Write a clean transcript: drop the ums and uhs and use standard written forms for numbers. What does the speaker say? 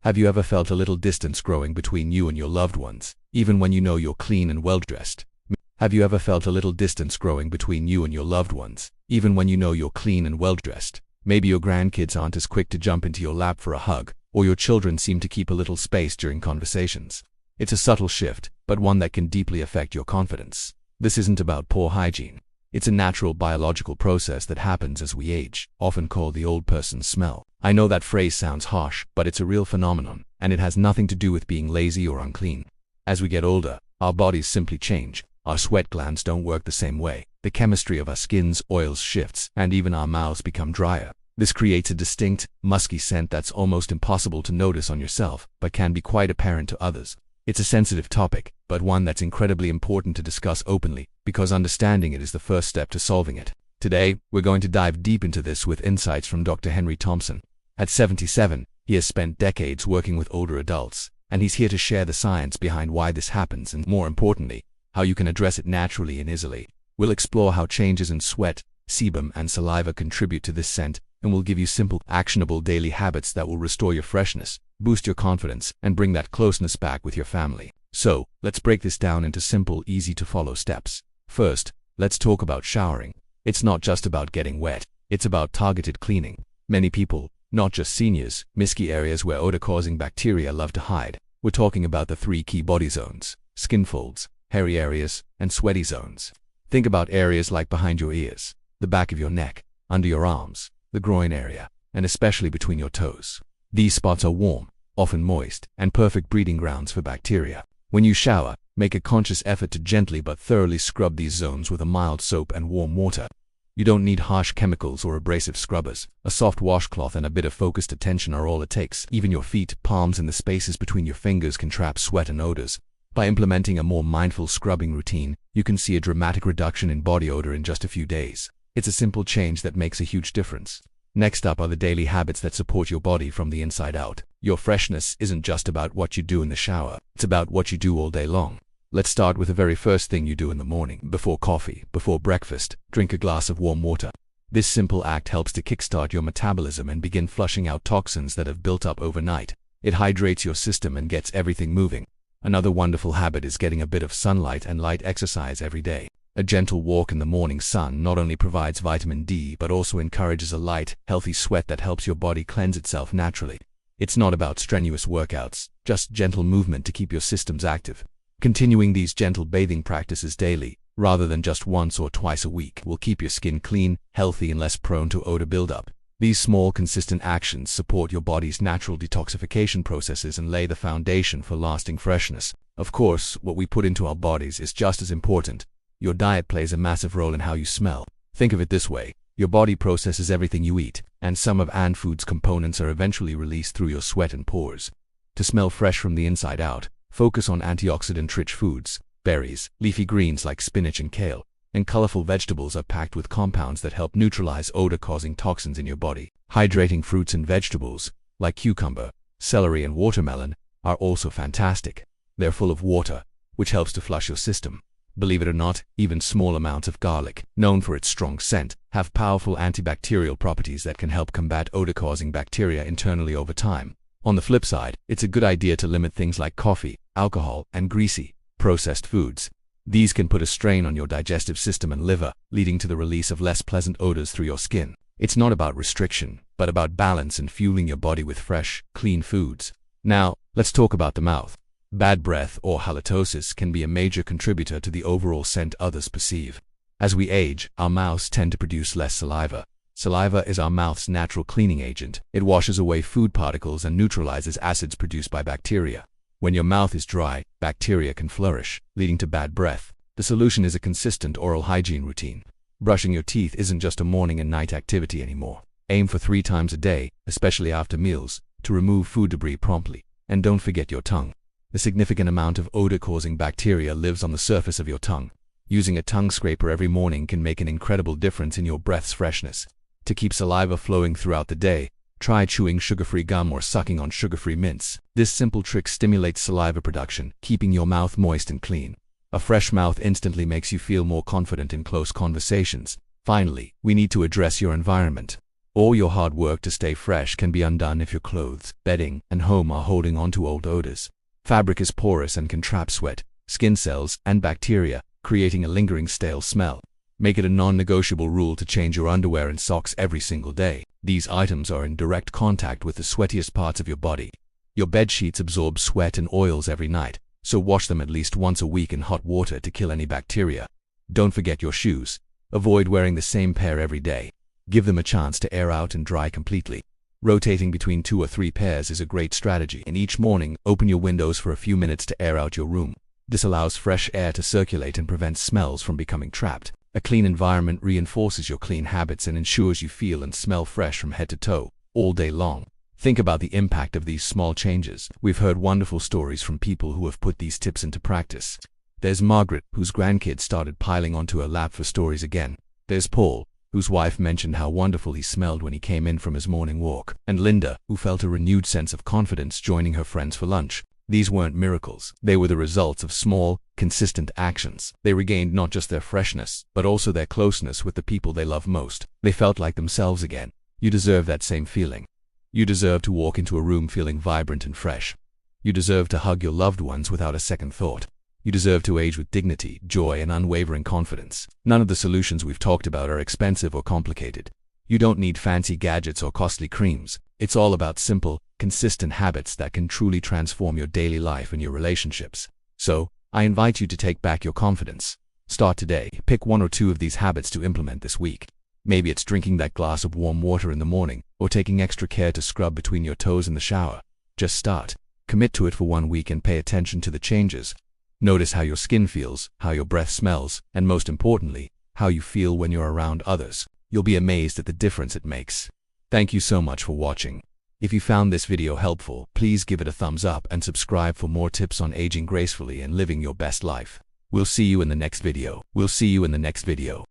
Have you ever felt a little distance growing between you and your loved ones, even when you know you're clean and well-dressed? Have you ever felt a little distance growing between you and your loved ones, even when you know you're clean and well-dressed? Maybe your grandkids aren't as quick to jump into your lap for a hug, or your children seem to keep a little space during conversations. It's a subtle shift, but one that can deeply affect your confidence. This isn't about poor hygiene. It's a natural biological process that happens as we age, often called the old person's smell. I know that phrase sounds harsh, but it's a real phenomenon, and it has nothing to do with being lazy or unclean. As we get older, our bodies simply change. Our sweat glands don't work the same way. The chemistry of our skin's oils shifts, and even our mouths become drier. This creates a distinct, musky scent that's almost impossible to notice on yourself, but can be quite apparent to others. It's a sensitive topic, but one that's incredibly important to discuss openly, because understanding it is the first step to solving it. Today, we're going to dive deep into this with insights from Dr. Thompson. At 77, he has spent decades working with older adults, and he's here to share the science behind why this happens and, more importantly, how you can address it naturally and easily. We'll explore how changes in sweat, sebum, and saliva contribute to this scent, and we'll give you simple, actionable daily habits that will restore your freshness, boost your confidence, and bring that closeness back with your family. So, let's break this down into simple, easy-to-follow steps. First, let's talk about showering. It's not just about getting wet, it's about targeted cleaning. Many people, not just seniors, miss key areas where odor-causing bacteria love to hide. We're talking about the 3 key body zones: skin folds, hairy areas, and sweaty zones. Think about areas like behind your ears, the back of your neck, under your arms, the groin area, and especially between your toes. These spots are warm, often moist, and perfect breeding grounds for bacteria. When you shower, make a conscious effort to gently but thoroughly scrub these zones with a mild soap and warm water. You don't need harsh chemicals or abrasive scrubbers. A soft washcloth and a bit of focused attention are all it takes. Even your feet, palms, and the spaces between your fingers can trap sweat and odors. By implementing a more mindful scrubbing routine, you can see a dramatic reduction in body odor in just a few days. It's a simple change that makes a huge difference. Next up are the daily habits that support your body from the inside out. Your freshness isn't just about what you do in the shower, it's about what you do all day long. Let's start with the very first thing you do in the morning. Before coffee, before breakfast, drink a glass of warm water. This simple act helps to kickstart your metabolism and begin flushing out toxins that have built up overnight. It hydrates your system and gets everything moving. Another wonderful habit is getting a bit of sunlight and light exercise every day. A gentle walk in the morning sun not only provides vitamin D but also encourages a light, healthy sweat that helps your body cleanse itself naturally. It's not about strenuous workouts, just gentle movement to keep your systems active. Continuing these gentle bathing practices daily, rather than just once or twice a week, will keep your skin clean, healthy, and less prone to odor buildup. These small, consistent actions support your body's natural detoxification processes and lay the foundation for lasting freshness. Of course, what we put into our bodies is just as important. Your diet plays a massive role in how you smell. Think of it this way: your body processes everything you eat, and some of food's components are eventually released through your sweat and pores. To smell fresh from the inside out, focus on antioxidant-rich foods. Berries, leafy greens like spinach and kale, and colorful vegetables are packed with compounds that help neutralize odor-causing toxins in your body. Hydrating fruits and vegetables, like cucumber, celery, and watermelon, are also fantastic. They're full of water, which helps to flush your system. Believe it or not, even small amounts of garlic, known for its strong scent, have powerful antibacterial properties that can help combat odor-causing bacteria internally over time. On the flip side, it's a good idea to limit things like coffee, alcohol, and greasy, processed foods. These can put a strain on your digestive system and liver, leading to the release of less pleasant odors through your skin. It's not about restriction, but about balance and fueling your body with fresh, clean foods. Now, let's talk about the mouth. Bad breath or halitosis can be a major contributor to the overall scent others perceive. As we age, our mouths tend to produce less saliva. Saliva is our mouth's natural cleaning agent. It washes away food particles and neutralizes acids produced by bacteria. When your mouth is dry, bacteria can flourish, leading to bad breath. The solution is a consistent oral hygiene routine. Brushing your teeth isn't just a morning and night activity anymore. Aim for 3 times a day, especially after meals, to remove food debris promptly. And don't forget your tongue. A significant amount of odor-causing bacteria lives on the surface of your tongue. Using a tongue scraper every morning can make an incredible difference in your breath's freshness. To keep saliva flowing throughout the day, try chewing sugar-free gum or sucking on sugar-free mints. This simple trick stimulates saliva production, keeping your mouth moist and clean. A fresh mouth instantly makes you feel more confident in close conversations. Finally, we need to address your environment. All your hard work to stay fresh can be undone if your clothes, bedding, and home are holding on to old odors. Fabric is porous and can trap sweat, skin cells, and bacteria, creating a lingering stale smell. Make it a non-negotiable rule to change your underwear and socks every single day. These items are in direct contact with the sweatiest parts of your body. Your bed sheets absorb sweat and oils every night, so wash them at least once a week in hot water to kill any bacteria. Don't forget your shoes. Avoid wearing the same pair every day. Give them a chance to air out and dry completely. Rotating between 2 or 3 pairs is a great strategy, and each morning, open your windows for a few minutes to air out your room. This allows fresh air to circulate and prevents smells from becoming trapped. A clean environment reinforces your clean habits and ensures you feel and smell fresh from head to toe, all day long. Think about the impact of these small changes. We've heard wonderful stories from people who have put these tips into practice. There's Margaret, whose grandkids started piling onto her lap for stories again. There's Paul, whose wife mentioned how wonderful he smelled when he came in from his morning walk. And Linda, who felt a renewed sense of confidence joining her friends for lunch. These weren't miracles. They were the results of small, consistent actions. They regained not just their freshness, but also their closeness with the people they love most. They felt like themselves again. You deserve that same feeling. You deserve to walk into a room feeling vibrant and fresh. You deserve to hug your loved ones without a second thought. You deserve to age with dignity, joy, and unwavering confidence. None of the solutions we've talked about are expensive or complicated. You don't need fancy gadgets or costly creams. It's all about simple, consistent habits that can truly transform your daily life and your relationships. So, I invite you to take back your confidence. Start today. Pick 1 or 2 of these habits to implement this week. Maybe it's drinking that glass of warm water in the morning, or taking extra care to scrub between your toes in the shower. Just start. Commit to it for 1 week and pay attention to the changes. Notice how your skin feels, how your breath smells, and most importantly, how you feel when you're around others. You'll be amazed at the difference it makes. Thank you so much for watching. If you found this video helpful, please give it a thumbs up and subscribe for more tips on aging gracefully and living your best life. We'll see you in the next video.